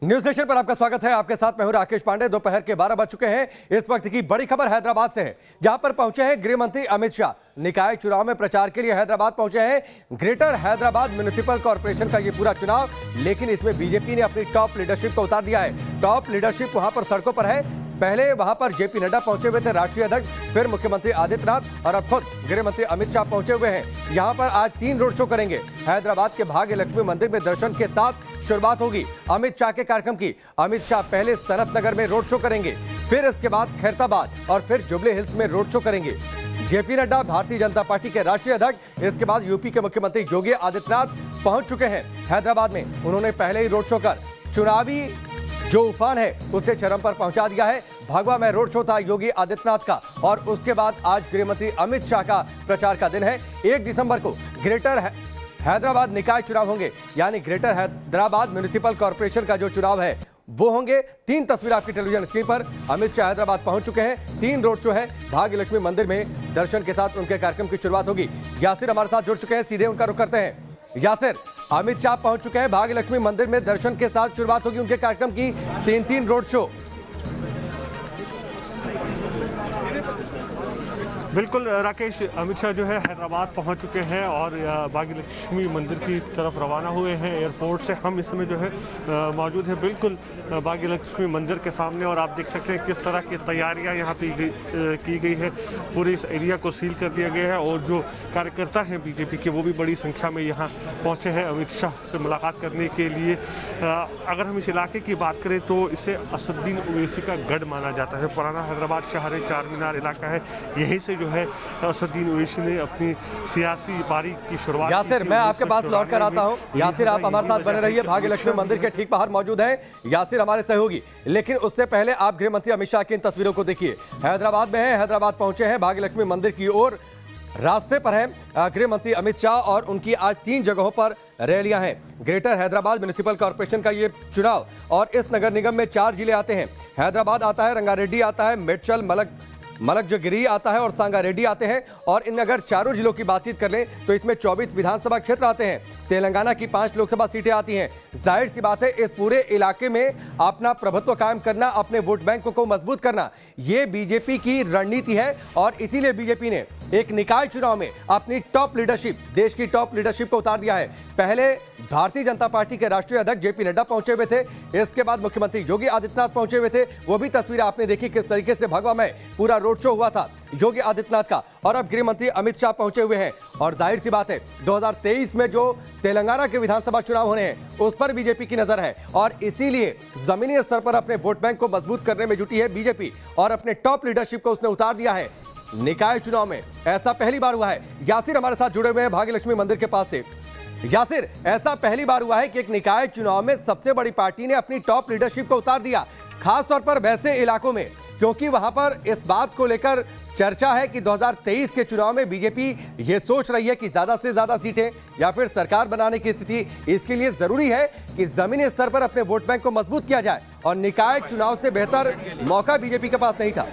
News nation पर आपका स्वागत है। आपके साथ मैं हूं राकेश पांडे। दोपहर के 12 बज चुके हैं। इस वक्त की बड़ी खबर हैदराबाद से है, जहां पर पहुंचे हैं गृह मंत्री अमित शाह। निकाय चुनाव में प्रचार के लिए हैदराबाद पहुंचे हैं। ग्रेटर हैदराबाद म्युनिसिपल कॉर्पोरेशन का ये पूरा चुनाव, लेकिन इसमें बीजेपी ने अपनी टॉप लीडरशिप को उतार दिया है। टॉप लीडरशिप वहां पर सड़कों पर है। पहले वहां पर जेपी नड्डा पहुंचे हुए थे, राष्ट्रीय अध्यक्ष, फिर मुख्यमंत्री आदित्यनाथ और अब खुद गृह मंत्री अमित शाह पहुंचे हुए हैं। यहां पर आज 3 रोड शो करेंगे। हैदराबाद के भाग्य लक्ष्मी मंदिर में दर्शन के साथ शुरुआत होगी अमित शाह के कार्यक्रम की। अमित शाह पहले सनत नगर में रोड शो करेंगे, फिर इसके बाद खैरताबाद और फिर जुबली हिल्स में रोड शो करेंगे। जेपी नड्डा भारतीय जनता पार्टी के राष्ट्रीय अध्यक्ष, इसके बाद यूपी के मुख्यमंत्री योगी आदित्यनाथ पहुंच चुके हैं हैदराबाद में। उन्होंने पहले ही रोड शो कर चुनावी जो उफान है उसे चरम पर पहुंचा दिया है। भगवा में रोड शो था योगी आदित्यनाथ का, और उसके बाद आज गृह मंत्री अमित शाह का प्रचार का दिन है। 1 दिसंबर को ग्रेटर हैदराबाद निकाय चुनाव होंगे, यानी ग्रेटर हैदराबाद म्युनिसिपल कॉर्पोरेशन का जो चुनाव है वो होंगे। 3 तस्वीर आपकी टेलीविजन स्क्रीन पर। अमित शाह हैदराबाद पहुंच चुके हैं। 3 रोड शो है। भाग्य लक्ष्मी मंदिर में दर्शन के साथ उनके कार्यक्रम की शुरुआत होगी। यासिर हमारे साथ जुड़ चुके हैं, सीधे उनका रुख करते हैं। यासिर, अमित शाह पहुंच चुके हैं। भाग्य लक्ष्मी मंदिर में दर्शन के साथ शुरुआत होगी उनके कार्यक्रम की। 3 रोड शो। बिल्कुल राकेश, अमित शाह जो है हैदराबाद पहुंच चुके हैं और भाग्य लक्ष्मी मंदिर की तरफ रवाना हुए हैं। एयरपोर्ट से हम इस समय जो है मौजूद है बिल्कुल भाग्य लक्ष्मी मंदिर के सामने, और आप देख सकते हैं किस तरह की तैयारियां यहाँ पे की गई है। पूरे इस एरिया को सील कर दिया गया है और जो कार्यकर्ता हैं बीजेपी के वो भी बड़ी संख्या में यहाँ पहुँचे हैं अमित शाह से मुलाकात करने के लिए। अगर हम इस इलाके की बात करें तो इसे असदुद्दीन ओवैसी का गढ़ माना जाता है। पुराना हैदराबाद शहर चार मीनार इलाका है, यहीं से जो है असदुद्दीन ओवैसी ने अपनी सियासी बारी की शुरुआत। यासिर, मैं आपके पास लौट कर आता हूं। यासिर, आप हमारे साथ बने रहिए। भाग्य लक्ष्मी मंदिर के ठीक बाहर मौजूद हैं यासिर, हमारे सहयोगी। लेकिन उससे पहले आप गृह मंत्री अमित शाह की इन तस्वीरों को देखिए। हैदराबाद में है, हैदराबाद पहुंचे हैं भाग्य लक्ष्मी मंदिर की ओर। रास्ते पर है गृह मंत्री अमित शाह और उनकी आज 3 जगहों पर रैलियां हैं। ग्रेटर हैदराबाद म्युनिसिपल कॉर्पोरेशन का ये चुनाव, और इस नगर निगम में 4 जिले आते हैं। हैदराबाद आता है, रंगारेड्डी आता है, मेडचल, मलकजगिरी आता है और सांगारेड्डी आते हैं। और इन अगर चारों जिलों की बातचीत कर लें तो इसमें 24 विधानसभा क्षेत्र आते हैं। तेलंगाना की 5 लोकसभा सीटें आती हैं। जाहिर सी बात है, इस पूरे इलाके में अपना प्रभुत्व कायम करना, अपने वोट बैंक को मजबूत करना, ये बीजेपी की रणनीति है। और इसीलिए बीजेपी ने एक निकाय चुनाव में अपनी टॉप लीडरशिप, देश की टॉप लीडरशिप को उतार दिया है। पहले भारतीय जनता पार्टी के राष्ट्रीय अध्यक्ष जेपी नड्डा पहुंचे हुए थे, इसके बाद मुख्यमंत्री योगी आदित्यनाथ पहुंचे हुए थे। वो भी तस्वीर आपने देखी किस तरीके से भगवा में पूरा रोड शो हुआ था योगी आदित्यनाथ का। और अब गृह मंत्री अमित शाह पहुंचे हुए हैं। और जाहिर सी बात है, 2023 में जो तेलंगाना के विधानसभा चुनाव होने हैं उस पर बीजेपी की नजर है, और इसीलिए जमीनी स्तर पर अपने वोट बैंक को मजबूत करने में जुटी है बीजेपी, और अपने टॉप लीडरशिप को उसने उतार दिया है निकाय चुनाव में। ऐसा पहली बार हुआ है। यासिर हमारे साथ जुड़े हुए हैं भाग्य लक्ष्मी मंदिर के पास से। यासिर, ऐसा पहली बार हुआ है कि एक निकाय चुनाव में सबसे बड़ी पार्टी ने अपनी टॉप लीडरशिप को उतार दिया, खासतौर पर वैसे इलाकों में, क्योंकि वहां पर इस बात को लेकर चर्चा है कि 2023 के चुनाव में बीजेपी ये सोच रही है कि ज्यादा से ज्यादा सीटें या फिर सरकार बनाने की स्थिति, इसके लिए जरूरी है कि जमीनी स्तर पर अपने वोट बैंक को मजबूत किया जाए, और निकाय चुनाव से बेहतर मौका बीजेपी के पास नहीं था।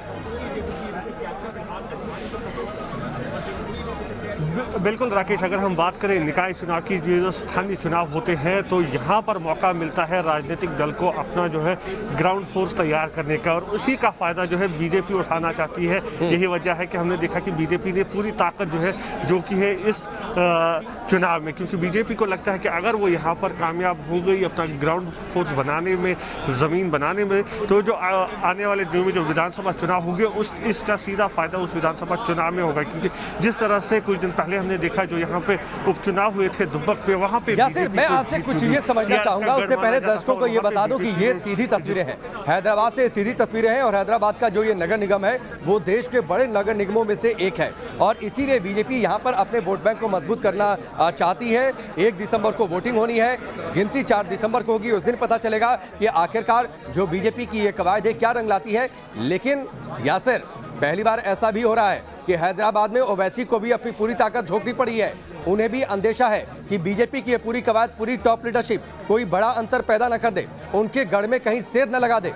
बिल्कुल राकेश, अगर हम बात करें निकाय चुनाव की, जो स्थानीय चुनाव होते हैं तो यहाँ पर मौका मिलता है राजनीतिक दल को अपना जो है ग्राउंड फोर्स तैयार करने का, और उसी का फायदा जो है बीजेपी उठाना चाहती है। यही वजह है कि हमने देखा कि बीजेपी ने पूरी ताकत जो है जो कि है इस चुनाव में, क्योंकि बीजेपी को लगता है कि अगर वो यहाँ पर कामयाब हो गई अपना ग्राउंड फोर्स बनाने में, ज़मीन बनाने में, तो जो आने वाले दिनों में जो विधानसभा चुनाव होंगे इसका सीधा फायदा उस विधानसभा चुनाव में होगा। क्योंकि जिस तरह से कुछ दिन पहले हमने देखा जो यहाँ पे उपचुनाव हुए थे दुब्बक पे, वहाँ पे मैं आपसे कुछ चीजें समझना चाहूंगा। उससे पहले दर्शकों को ये बता दूं कि ये सीधी तस्वीरें हैं, हैदराबाद से सीधी तस्वीरें हैं, और हैदराबाद का जो ये नगर निगम है वो देश के बड़े नगर निगमों में से एक है, और इसीलिए बीजेपी यहाँ पर अपने वोट बैंक को मजबूत करना चाहती है। 1 दिसंबर को वोटिंग होनी है, गिनती 4 दिसंबर को होगी। उस दिन पता चलेगा कि आखिरकार जो बीजेपी की ये कवायद है क्या रंग लाती है। लेकिन यासिर, पहली बार ऐसा भी हो रहा है कि हैदराबाद में ओवैसी को भी अपनी पूरी ताकत झोंकनी पड़ी है। उन्हें भी अंदेशा है कि बीजेपी की ये पूरी कवायद, पूरी टॉप लीडरशिप कोई बड़ा अंतर पैदा न कर दे, उनके गढ़ में कहीं सेंध न लगा दे।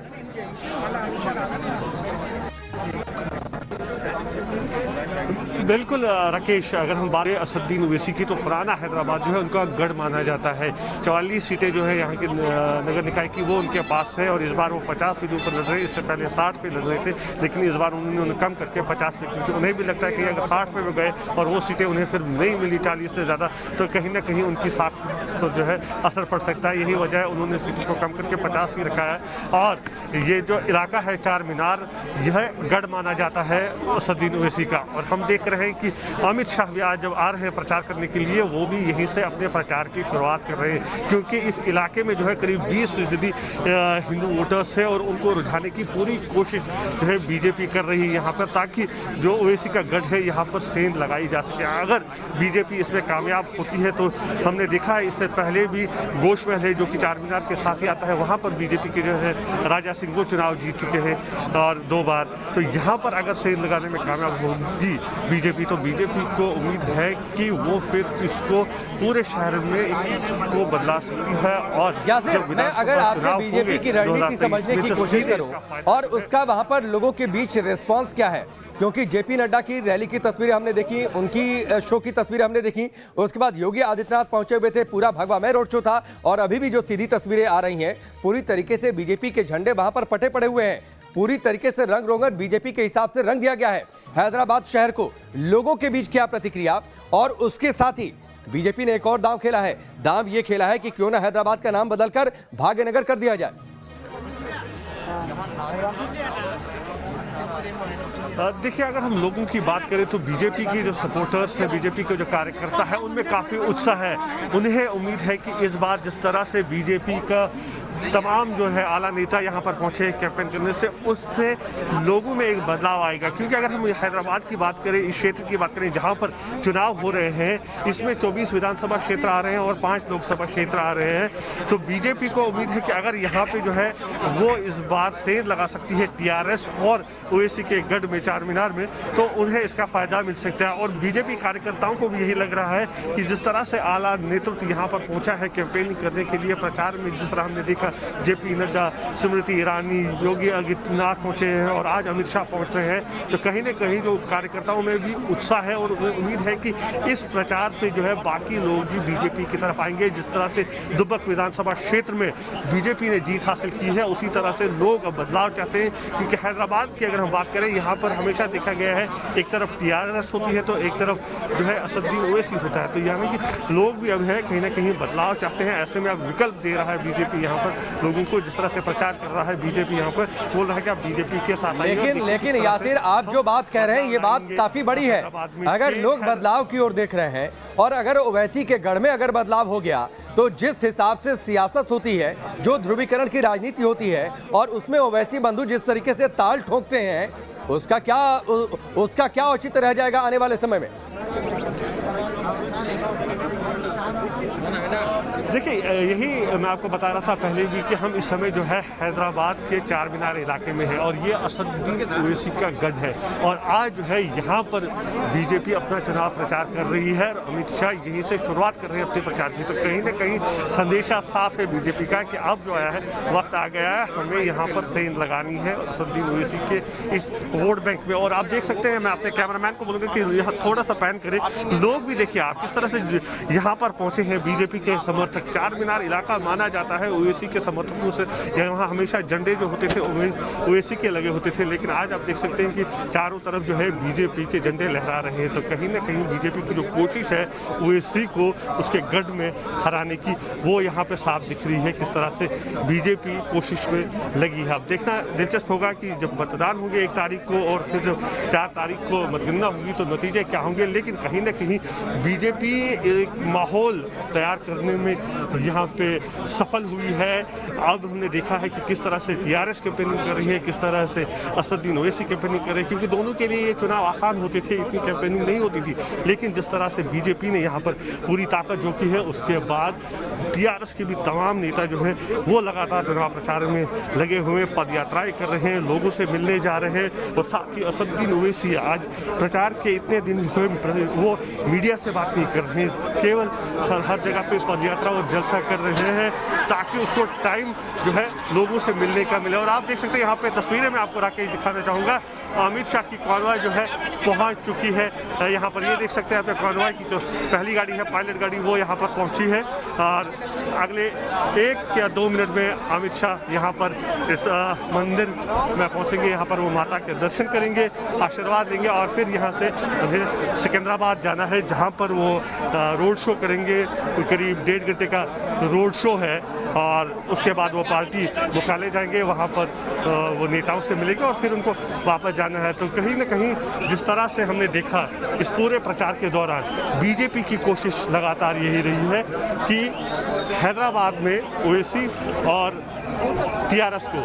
बिल्कुल राकेश, अगर हम बात करें असदुद्दीन ओवैसी की तो पुराना हैदराबाद जो है उनका गढ़ माना जाता है। 44 सीटें जो है यहाँ के नगर निकाय की वो उनके पास है और इस बार वो 50 सीटों पर लड़ रहे हैं। इससे पहले 60 पे लड़ रहे थे, लेकिन इस बार उन्होंने कम करके 50 पे, क्योंकि उन्हें भी लगता है कि अगर 60 पे गए और वो सीटें उन्हें फिर नहीं मिली 40 से ज़्यादा तो कहीं ना कहीं उनकी साख तो जो है असर पड़ सकता है। यही वजह है उन्होंने सीटों को कम करके 50 ही रखा है। और ये जो इलाका है चार मीनार, यह गढ़ माना जाता है असदुद्दीन ओवैसी का। और हम देख रहे हैं कि अमित शाह भी आज जब आ रहे हैं प्रचार करने के लिए, वो भी यहीं से अपने प्रचार की शुरुआत कर रहे हैं, क्योंकि इस इलाके में जो है करीब 20% हिंदू वोटर्स है और उनको रुझाने की पूरी कोशिश जो है बीजेपी कर रही है यहाँ पर, ताकि जो ओवैसी का गढ़ है यहाँ पर सेंध लगाई जा सके। अगर बीजेपी इसमें कामयाब होती है तो हमने देखा है इससे पहले भी गोश महल है जो कि चार मीनार के साथ ही आता है, वहाँ पर बीजेपी के जो है राजा सिंह वो चुनाव जीत चुके हैं और 2 बार। तो यहाँ पर अगर सेंध लगाने में कामयाब होगी बीजेपी तो बीजेपी को उम्मीद है कि वो फिर इसको पूरे शहर में इसको बदला सकती है। और मैं अगर आपसे बीजेपी की रणनीति समझने की कोशिश करूं और उसका वहां पर लोगों के बीच रिस्पांस क्या है, क्योंकि जेपी नड्डा की रैली की तस्वीरें हमने देखी, उनकी शो की तस्वीरें हमने देखी, उसके बाद योगी आदित्यनाथ पहुंचे हुए थे, पूरा भगवा में रोड शो था, और अभी भी जो सीधी तस्वीरें आ रही हैं पूरी तरीके से बीजेपी के झंडे वहां पर फटे पड़े हुए हैं। पूरी तरीके से रंग रोगन बीजेपी के हिसाब से रंग दिया गया है हैदराबाद शहर को। लोगों के बीच क्या प्रतिक्रिया, और उसके साथ ही बीजेपी ने एक और दांव खेला है। दांव ये खेला है कि क्यों ना हैदराबाद का नाम बदलकर भाग्यनगर कर दिया जाए। देखिए, अगर हम लोगों की बात करें तो बीजेपी की जो सपोर्टर्स हैं, बीजेपी के जो कार्यकर्ता है, उनमें काफ़ी उत्साह है। उन्हें उम्मीद है कि इस बार जिस तरह से बीजेपी का तमाम जो है आला नेता यहाँ पर पहुँचे कैंपेन करने से, उससे लोगों में एक बदलाव आएगा। क्योंकि अगर हम हैदराबाद की बात करें, इस क्षेत्र की बात करें जहाँ पर चुनाव हो रहे हैं, इसमें 24 विधानसभा क्षेत्र आ रहे हैं और 5 लोकसभा क्षेत्र आ रहे हैं। तो बीजेपी को उम्मीद है कि अगर यहाँ पे जो है वो इस बार सेंध लगा सकती है टीआरएस और ओवैसी के गढ़ में चार मीनार में, तो उन्हें इसका फायदा मिल सकता है। और बीजेपी कार्यकर्ताओं को भी यही लग रहा है कि जिस तरह से आला नेतृत्व यहाँ पर पहुँचा है कैंपेनिंग करने के लिए, प्रचार में जिस तरह हमने देखा जेपी नड्डा, स्मृति ईरानी, योगी आदित्यनाथ पहुंचे हैं और आज अमित शाह पहुंच रहे हैं, तो कहीं न कहीं जो कार्यकर्ताओं में भी उत्साह है और उम्मीद है कि इस प्रचार से जो है बाकी लोग भी बीजेपी की तरफ आएंगे। जिस तरह से दुब्बक विधानसभा क्षेत्र में बीजेपी ने जीत हासिल की है, उसी तरह से लोग अब बदलाव चाहते हैं। क्योंकि हैदराबाद की अगर हम बात करें, यहाँ पर हमेशा देखा गया है एक तरफ टीआरएस होती है तो एक तरफ जो है असदुद्दीन ओवैसी होता है। तो यानी कि लोग भी अब है कहीं ना कहीं बदलाव चाहते हैं। ऐसे में अब विकल्प दे रहा है बीजेपी यहाँ पर लोगों को, जिस तरह से प्रचार कर रहा है बीजेपी यहाँ पर, बोल रहा है कि आप बीजेपी के साथ आइए। लेकिन यासिर, आप जो बात कह रहे हैं ये बात काफी बड़ी है। अगर लोग बदलाव की ओर देख रहे हैं और अगर ओवैसी के गढ़ में अगर बदलाव हो गया तो जिस हिसाब से सियासत होती है, जो ध्रुवीकरण की राजनीति होती है, और उसमें ओवैसी बंधु जिस तरीके से ताल ठोकते हैं, उसका क्या औचित्य रह जाएगा आने वाले समय में? देखिए, यही मैं आपको बता रहा था पहले भी कि हम इस समय जो है हैदराबाद के चार मीनार इलाके में है और ये असदुद्दीन ओवैसी का गढ़ है। और आज जो है यहाँ पर बीजेपी अपना चुनाव प्रचार कर रही है और अमित शाह यहीं से शुरुआत कर रहे हैं अपने प्रचार की। तो कहीं ना कहीं संदेशा साफ है बीजेपी का कि अब जो आया है वक्त आ गया है, हमें यहाँ पर सेंध लगानी है असदुद्दीन ओवैसी के इस वोट बैंक में। और आप देख सकते हैं, मैं अपने कैमरामैन को बोलूँगा कि यहाँ थोड़ा सा पैन करें, लोग भी देखिए आप किस तरह से यहाँ पर पहुँचे हैं बीजेपी के समर्थक। चार मीनार इलाका माना जाता है ओवैसी के समर्थकों से, यहाँ हमेशा झंडे जो होते थे ओवैसी के लगे होते थे, लेकिन आज आप देख सकते हैं कि चारों तरफ जो है बीजेपी के झंडे लहरा रहे हैं। तो कहीं ना कहीं बीजेपी की जो कोशिश है ओवैसी को उसके गढ़ में हराने की, वो यहाँ पे साफ दिख रही है किस तरह से बीजेपी कोशिश में लगी है। अब देखना दिलचस्प होगा कि जब मतदान होंगे 1 तारीख को और फिर जब 4 तारीख को मतगणना होगी तो नतीजे क्या होंगे। लेकिन कहीं ना कहीं बीजेपी एक माहौल तैयार करने में यहाँ पे सफल हुई है। अब हमने देखा है कि किस तरह से टीआरएस कैंपेनिंग कर रही है, किस तरह से असदुद्दीन ओवैसी कैंपेनिंग कर रहे हैं, क्योंकि दोनों के लिए ये चुनाव आसान होते थे, इतनी कैंपेनिंग नहीं होती थी। लेकिन जिस तरह से बीजेपी ने यहाँ पर पूरी ताकत जो की है, उसके बाद टीआरएस के भी तमाम नेता जो हैं वो लगातार चुनाव प्रचार में लगे हुए, पद यात्राएं कर रहे हैं, लोगों से मिलने जा रहे हैं। और साथ ही असदुद्दीन ओवैसी आज प्रचार के इतने दिन हुए वो मीडिया से बात नहीं कर रहे हैं, केवल हर जगह पे पदयात्रा और जलसा कर रहे हैं ताकि उसको टाइम जो है लोगों से मिलने का मिले। और आप देख सकते हैं यहाँ पे तस्वीरें मैं आपको राकेश दिखाना चाहूँगा, अमित शाह की कॉन्वॉय जो है पहुँच चुकी है यहाँ पर। ये देख सकते हैं आप कॉन्वॉय की जो पहली गाड़ी है, पायलट गाड़ी, वो यहाँ पर पहुँची है और अगले 1 या 2 मिनट में अमित शाह यहाँ पर इस मंदिर में पहुँचेंगे। यहाँ पर वो माता के दर्शन करेंगे, आशीर्वाद लेंगे और फिर यहाँ से उन्हें सिकंदराबाद जाना है जहाँ पर वो रोड शो करेंगे। करीब 1.5 घंटे का रोड शो है और उसके बाद वो पार्टी मुख्यालय जाएंगे, वहाँ पर वो नेताओं से मिलेंगे और फिर उनको वापस जाना है। तो कहीं ना कहीं जिस तरह से हमने देखा इस पूरे प्रचार के दौरान, बीजेपी की कोशिश लगातार यही रही है कि हैदराबाद में ओवैसी और टीआरएस को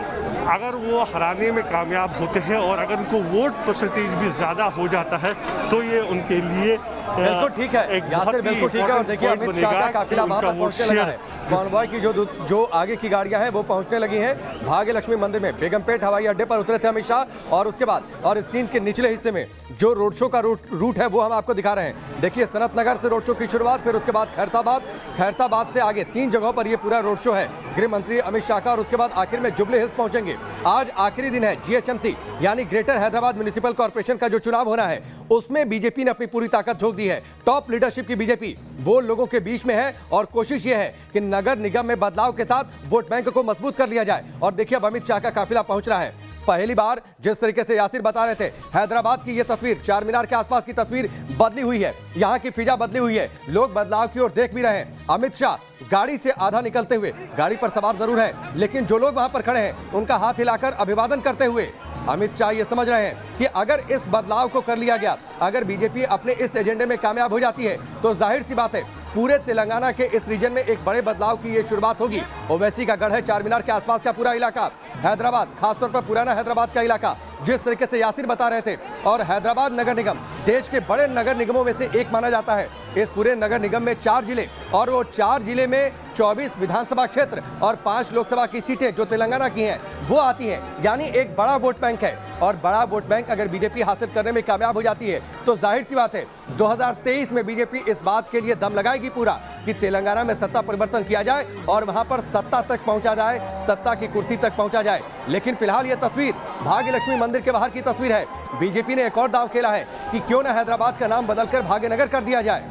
अगर वो हराने में कामयाब होते हैं और अगर उनको वोट परसेंटेज भी ज़्यादा हो जाता है तो ये उनके लिए बिल्कुल ठीक है यासिर, बिल्कुल ठीक है। और देखिए अमित शाह का काफिला वहां पर पहुंचने लगा है, कॉन्वॉय की जो आगे की गाड़ियां हैं वो पहुंचने लगी हैं भाग्य लक्ष्मी मंदिर में। बेगमपेट हवाई अड्डे पर उतरे थे अमित शाह और उसके बाद और स्क्रीन के निचले हिस्से में जो रोड शो का रूट है वो हम आपको दिखा रहे हैं। देखिए सनत नगर से रोड शो की शुरुआत, फिर उसके बाद खैरताबाद से आगे 3 जगहों पर ये पूरा रोड शो है गृह मंत्री अमित शाह का। और उसके बाद आखिर में जुबली हिल्स पहुंचेंगे। आज आखिरी दिन है जीएचएमसी यानी ग्रेटर हैदराबाद म्युनिसिपल कॉर्पोरेशन का जो चुनाव होना है उसमें बीजेपी ने अपनी पूरी ताकत झोंक दी है। टॉप लीडरशिप की बीजेपी वो लोगों के बीच में है और कोशिश ये है कि नगर निगम में बदलाव के साथ वोट बैंक को मजबूत कर लिया जाए। और देखिए अब अमित शाह का काफिला पहुंच रहा है। पहली बार जिस तरीके से यासिर बता रहे थे, हैदराबाद की ये तस्वीर, चार मीनार के आसपास की तस्वीर बदली हुई है, यहाँ की फिजा बदली हुई है, लोग बदलाव की ओर देख भी रहे हैं। अमित शाह गाड़ी से आधा निकलते हुए, गाड़ी पर सवार जरूर है लेकिन जो लोग वहां पर खड़े हैं उनका हाथ हिलाकर अभिवादन करते हुए अमित शाह ये समझ रहे हैं कि अगर इस बदलाव को कर लिया गया, अगर बीजेपी अपने इस एजेंडे में कामयाब हो जाती है तो जाहिर सी बात है पूरे तेलंगाना के इस रीजन में एक बड़े बदलाव की ये शुरुआत होगी। ओवैसी का गढ़ है, चार मीनार के आसपास का पूरा इलाका, हैदराबाद, खासतौर पर पुराना हैदराबाद का इलाका, जिस तरीके से यासिर बता रहे थे। और हैदराबाद नगर निगम देश के बड़े नगर निगमों में से एक माना जाता है। इस पूरे नगर निगम में 4 जिले और वो 4 जिले में 24 विधानसभा क्षेत्र और 5 लोकसभा की सीटें जो तेलंगाना की हैं वो आती हैं, यानी एक बड़ा वोट बैंक है। और बड़ा वोट बैंक अगर बीजेपी हासिल करने में कामयाब हो जाती है तो जाहिर सी बात है 2023 में बीजेपी इस बात के लिए दम लगाएगी पूरा कि तेलंगाना में सत्ता परिवर्तन किया जाए और वहां पर सत्ता तक पहुंचा जाए, सत्ता की कुर्सी तक पहुंचा जाए। लेकिन फिलहाल ये तस्वीर भाग्य लक्ष्मी मंदिर के बाहर की तस्वीर है। बीजेपी ने एक और दांव खेला है कि क्यों न हैदराबाद का नाम बदलकर भाग्यनगर कर दिया जाए।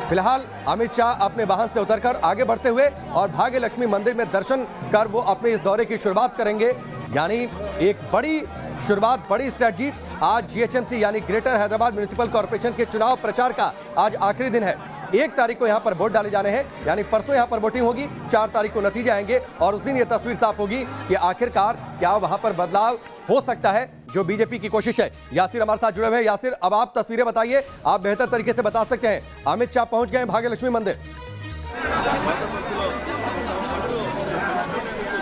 फिलहाल अमित शाह अपने वाहन से उतरकर आगे बढ़ते हुए और भाग्य लक्ष्मी मंदिर में दर्शन कर वो अपने इस दौरे की शुरुआत करेंगे, यानी एक बड़ी शुरुआत, बड़ी स्ट्रेटजी। आज जीएचएमसी यानी ग्रेटर हैदराबाद म्युनिसिपल कॉर्पोरेशन के चुनाव प्रचार का आज आखिरी दिन है। 1 तारीख को यहाँ पर वोट डाले जाने हैं, यानी परसों यहाँ पर वोटिंग होगी, 4 तारीख को नतीजे आएंगे और उस दिन ये तस्वीर साफ होगी कि आखिरकार क्या वहां पर बदलाव हो सकता है जो बीजेपी की कोशिश है। यासिर हमारे साथ जुड़े हुए हैं। यासिर, अब आप तस्वीरें बताइए, आप बेहतर तरीके से बता सकते हैं। अमित शाह पहुंच गए भाग्य लक्ष्मी मंदिर।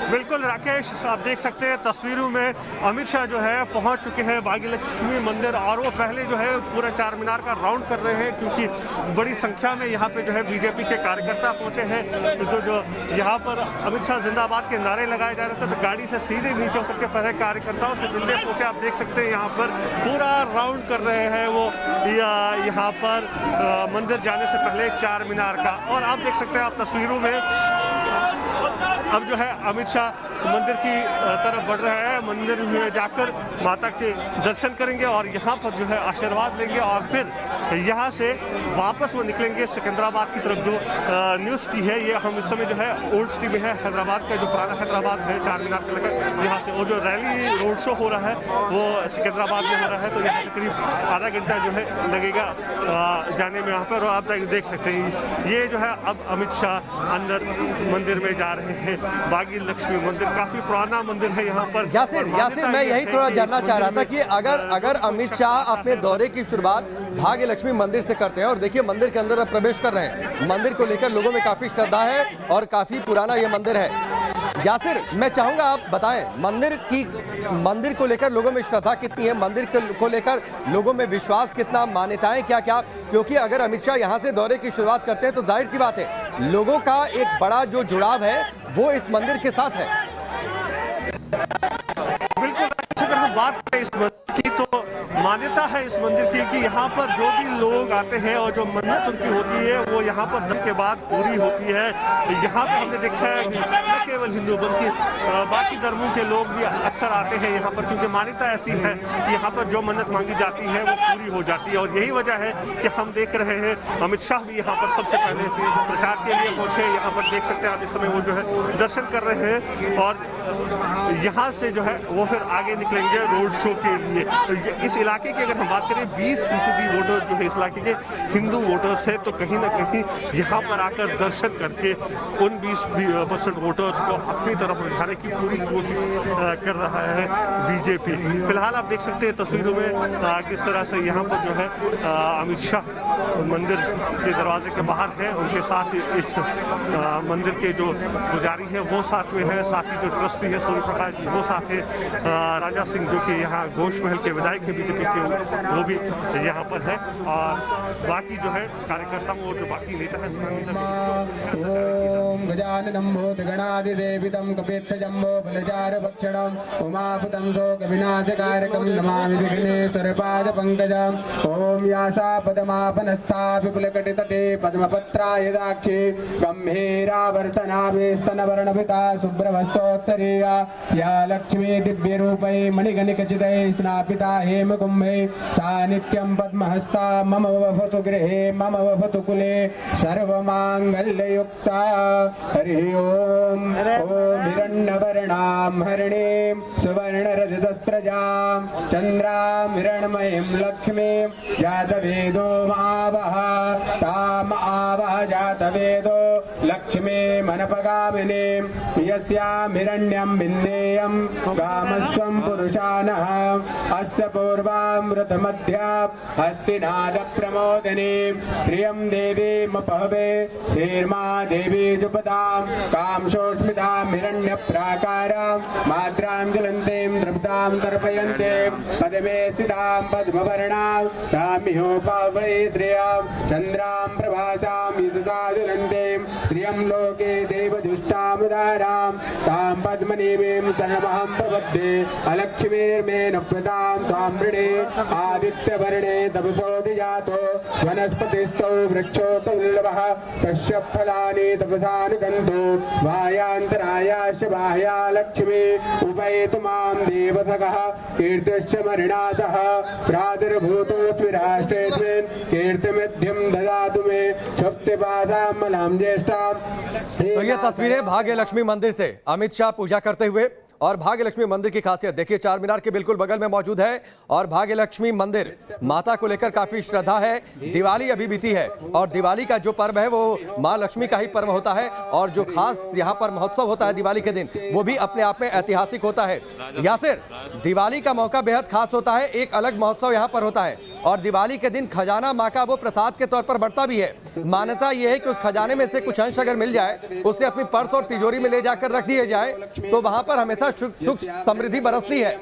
बिल्कुल राकेश, आप देख सकते हैं तस्वीरों में अमित शाह जो है पहुंच चुके हैं भाग्य लक्ष्मी मंदिर और वो पहले जो है पूरा चार मीनार का राउंड कर रहे हैं क्योंकि बड़ी संख्या में यहाँ पे जो है बीजेपी के कार्यकर्ता पहुंचे हैं। तो जो यहाँ पर अमित शाह जिंदाबाद के नारे लगाए जा रहे थे तो गाड़ी से सीधे नीचे उतर के पहले कार्यकर्ताओं से मिलने पहुंचे। आप देख सकते हैं यहाँ पर पूरा राउंड कर रहे हैं वो यहाँ पर मंदिर जाने से पहले चार मीनार का। और आप देख सकते हैं आप तस्वीरों में अब जो है अमित शाह मंदिर की तरफ बढ़ रहे हैं। मंदिर में जाकर माता के दर्शन करेंगे और यहाँ पर जो है आशीर्वाद लेंगे और फिर यहाँ से वापस वो निकलेंगे सिकंदराबाद की तरफ। जो न्यू सिटी है ये हम इस समय जो है ओल्ड सिटी में है, हैदराबाद का जो पुराना हैदराबाद है चार मीनार के लगा यहाँ से। और जो रैली रोड शो हो रहा है वो सिकंदराबाद में हो रहा है तो यहाँ से करीब आधा घंटा जो है लगेगा जाने में यहाँ पर। आप देख सकते हैं ये जो है अब अमित शाह अंदर मंदिर में जा रहे हैं। भाग्य लक्ष्मी मंदिर काफी पुराना मंदिर है यहाँ पर। यासिर मैं यही थोड़ा जानना चाह रहा था कि अगर अमित शाह अपने दौरे की शुरुआत भाग्य लक्ष्मी मंदिर से करते हैं और देखिए मंदिर के अंदर अब प्रवेश कर रहे हैं, मंदिर को लेकर लोगों में काफी श्रद्धा है और काफी पुराना ये मंदिर है। यासिर, मैं चाहूंगा आप बताएं मंदिर को लेकर लोगों में श्रद्धा कितनी है, मंदिर को लेकर लोगों में विश्वास कितना, मान्यताएं क्या क्या, क्योंकि अगर अमित शाह यहां से दौरे की शुरुआत करते हैं तो जाहिर सी बात है लोगों का एक बड़ा जो जुड़ाव है वो इस मंदिर के साथ है। बिल्कुल, अगर हम बात करें इस मंदिर की तो मान्यता है इस मंदिर की कि यहाँ पर जो भी लोग आते हैं और जो मन्नत उनकी होती है वो यहाँ पर दम के बाद पूरी होती है। यहाँ पे हमने देखा है कि न केवल हिंदू बल्कि बाकी धर्मों के लोग भी अक्सर आते हैं यहाँ पर, क्योंकि मान्यता ऐसी है कि यहाँ पर जो मन्नत मांगी जाती है वो पूरी हो जाती है। और यही वजह है कि हम देख रहे हैं अमित शाह भी यहाँ पर सबसे पहले प्रचार के लिए पहुंचे। यहाँ पर देख सकते हैं आप इस समय वो जो है दर्शन कर रहे हैं और यहाँ से जो है वो फिर आगे निकलेंगे रोड शो के लिए। इस इलाके की अगर हम बात करें 20% वोटर जो है इस इलाके के हिंदू वोटर्स है, तो कहीं ना कहीं यहाँ पर आकर दर्शन करके उन 20% वोटर्स को अपनी तरफ उठाने की पूरी कोशिश कर रहा है बीजेपी। फिलहाल आप देख सकते हैं तस्वीरों में किस तरह से यहाँ पर जो है अमित शाह मंदिर के दरवाजे के बाहर हैं, उनके साथ इस मंदिर के जो पुजारी हैं वो साथ में है, साथ ही जो ट्रस्टी है सूर्य प्रकाश जी वो साथ है, राजा सिंह जो कि यहाँ घोष महल के विधायक है बीजेपी के वो भी यहाँ पर है, और बाकी जो है कार्यकर्ताओं और जो बाकी नेता है गजाननं भूतगणादिदेवितं कपित्थजम्बो बलचारभक्षणं उमापतं शोकविनाशकारकं नमामि विघ्नेश्वरपादपङ्कजम्। ॐ यासापदमापनस्था विपुलकटितटे पद्मपत्राय दाक्षे गम्भीरावर्तनाभे स्तनवर्णभिता शुभ्रवस्तोत्तरीया या लक्ष्मी दिव्यरूपै मणिगणिकचितै स्नापिता हेमकुम्भे सा नित्यं पद्महस्ता मम वफतु गृहे मम वफतु कुले सर्वमाङ्गल्ययुक्ता। हरि ओम हिरण्यवर्णां हरिणीं सुवर्णरजतस्रजां चन्द्रां हिरण्मयीं लक्ष्मीं जातवेदो मावः ताम् आवः जातवेदो लक्ष्मीमनपगामिनीं यस्यां हिरण्यं भिन्नेयं कामस्वं पुरुषानः अस्य पूर्वामृतमध्यां हस्तिनादप्रमोदिनीं श्रियं देवीमपहवे श्रीर्मा देवी जुपदां कामशोष्मितां हिरण्यप्राकारां माद्रां ज्वलन्तीं द्रव्तां तर्पयन्तीं पद्मे स्थितां पद्मवर्णां तामिहोपावैत्र्यां चन्द्रां प्रभासां यशसा ज्वलन्तीं श्रियं लोके देवजुष्टामुदारां तां पद्मनीमीं शरणमहं प्रपद्ये अलक्ष्मीर्मे नप्यतां त्वां वृणे आदित्यवर्णे तपसोऽधिजातो वनस्पतिस्थौ वृक्षोत बिल्वः तस्य फलानि तपसानुगन्धो वायान्तरायाश्च बाह्या लक्ष्मी उपैतु मां देवसखः कीर्तिश्च मरिणासः प्रादुर्भूतोऽस्मि राष्ट्रेऽस्मिन् कीर्तिमिध्यं ददातु मे क्षुप्तिपासां मलां ज्येष्ठां। तो ये तस्वीरें भाग्य लक्ष्मी मंदिर से अमित शाह पूजा करते हुए, और भाग्य लक्ष्मी मंदिर की खासियत देखिए, चार मीनार के बिल्कुल बगल में मौजूद है और भाग्य लक्ष्मी मंदिर माता को लेकर काफी श्रद्धा है। दिवाली अभी बीती है और दिवाली का जो पर्व है वो मां लक्ष्मी का ही पर्व होता है, और जो खास यहाँ पर महोत्सव होता है दिवाली के दिन वो भी अपने आप में ऐतिहासिक होता है। यासिर, दिवाली का मौका बेहद खास होता है, एक अलग महोत्सव यहाँ पर होता है, और दिवाली के दिन खजाना माँ का वो प्रसाद के तौर पर बढ़ता भी है। मान्यता ये है कि उस खजाने में से कुछ अंश अगर मिल जाए उसे अपनी पर्स और तिजोरी में ले जाकर रख दिए जाए तो वहां पर हमेशा सुख समृद्धि बरसती है।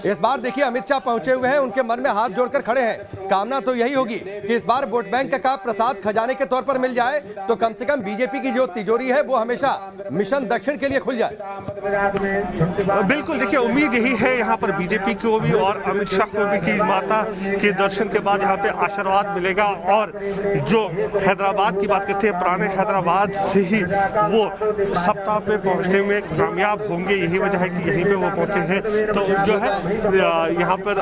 इस बार देखिए अमित शाह पहुंचे हुए हैं, उनके मन में हाथ जोड़कर खड़े हैं। कामना तो यही होगी कि इस बार वोट बैंक का प्रसाद खजाने के तौर पर मिल जाए तो कम से कम बीजेपी की जो तिजोरी है वो हमेशा मिशन दक्षिण के लिए खुल जाए। बिल्कुल, देखिए उम्मीद यही है यहाँ पर बीजेपी को भी और अमित शाह को भी कि माता के दर्शन के बाद यहाँ पे आशीर्वाद मिलेगा, और जो हैदराबाद की बात करते हैं पुराने हैदराबाद से ही वो सप्ताह पे पहुँचने में कामयाब होंगे। यही वजह है कि यहीं पे वो पहुंचे हैं। तो जो है यहाँ पर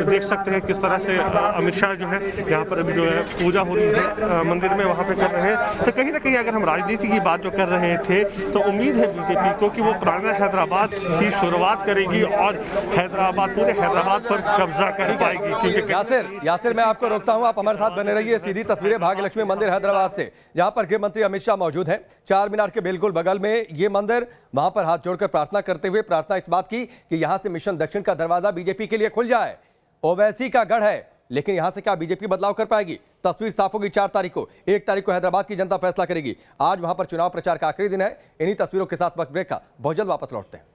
देख सकते हैं किस तरह से अमित शाह जो है यहाँ पर अभी जो है पूजा हो रही है मंदिर में वहाँ पे कर रहे हैं। तो कहीं ना कहीं अगर हम राजनीति की बात जो कर रहे थे तो उम्मीद है बीजेपी को कि वो पुराना हैदराबाद की शुरुआत करेगी और हैदराबाद पूरे हैदराबाद पर कब्जा कर पाएगी। क्योंकि यासिर मैं आपको रोकता हूं, आप हमारे साथ बने रहिए। सीधी तस्वीरें भाग्य लक्ष्मी मंदिर हैदराबाद से, जहां पर गृह मंत्री अमित शाह मौजूद हैं। चार मीनार के बिल्कुल बगल में ये मंदिर, वहां पर हाथ जोड़कर प्रार्थना करते हुए प्रार्थना इस बात की कि यहां से मिशन दक्षिण का दरवाजा बीजेपी के लिए खुल जाए। ओवैसी का गढ़ है, लेकिन यहां से क्या बीजेपी बदलाव कर पाएगी? तस्वीर साफ होगी 4 तारीख को। 1 तारीख को हैदराबाद की जनता फैसला करेगी। आज वहां पर चुनाव प्रचार का आखिरी दिन है। इन्हीं तस्वीरों के साथ वक्त ब्रेक का, बहुत जल्द वापस लौटते हैं।